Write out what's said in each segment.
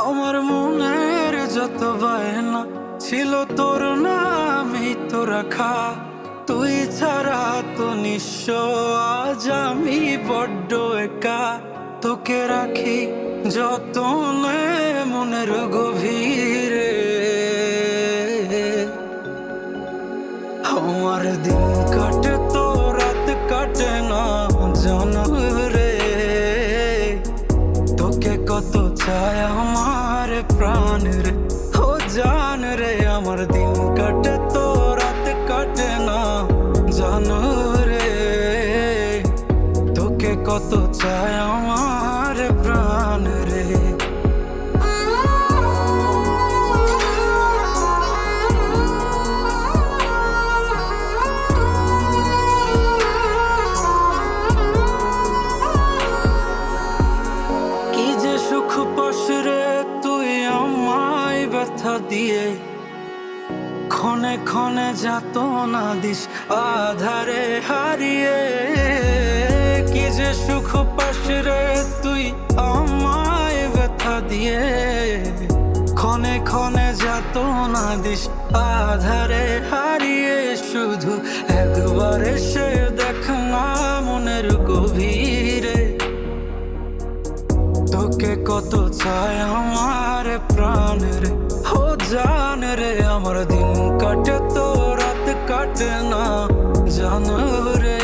আমার মনের যত বায়না ছিল তোর নামই তো রাখা, তুই ছাড়া তো নিঃস্ব আজ আমি বড্ড একা। তোকে রাখি যতনে মনের গভীরে, আমার দিন কাটে তো রাত কাটে না জানো রে। তোকে কত চায় আমার প্রাণ রে, ও জান রে। আমার দিন কাটে তো রাত কাটে না জানো রে। তোকে কত চায় আমার প্রাণ রে। কি যে সুখ পাস রে তুই আমায় ব্যথা দিয়ে, ক্ষণে ক্ষণে যাতনা দিস আধারে হারিয়ে। কি যে সুখ পাস রে তুই আমায় ব্যথা দিয়ে, ক্ষণে ক্ষণে যাতনা দিস আধারে হারিয়ে। শুধু একবার এসে দেখ না মনের গভীরে, তোকে কত চায় আমার প্রাণ রে, ও জান রে। আমার দিন কাটে তো রাত কাটে না জানো রে।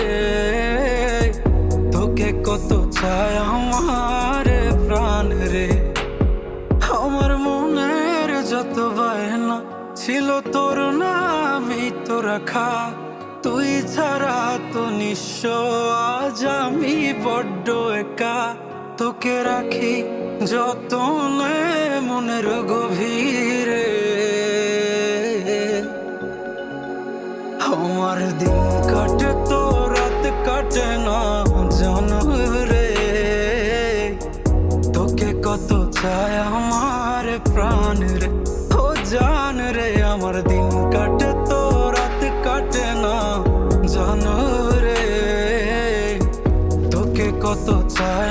তোকে কত চায় আমার প্রাণ রে। আমার মনের যত বায়না ছিল তোর নামই তো রাখা, তুই ছাড়া তো নিঃস্ব আজ আমি বড্ড একা। তোকে রাখি যতনে মনের গভীরে, আমার দিন কাটে তো রাত কাটে না জানো রে। তোকে কত চায় আমার প্রাণ রে, ও জান রে। আমার দিন কাটে তো রাত কাটে না জানো রে। তোকে কত চায়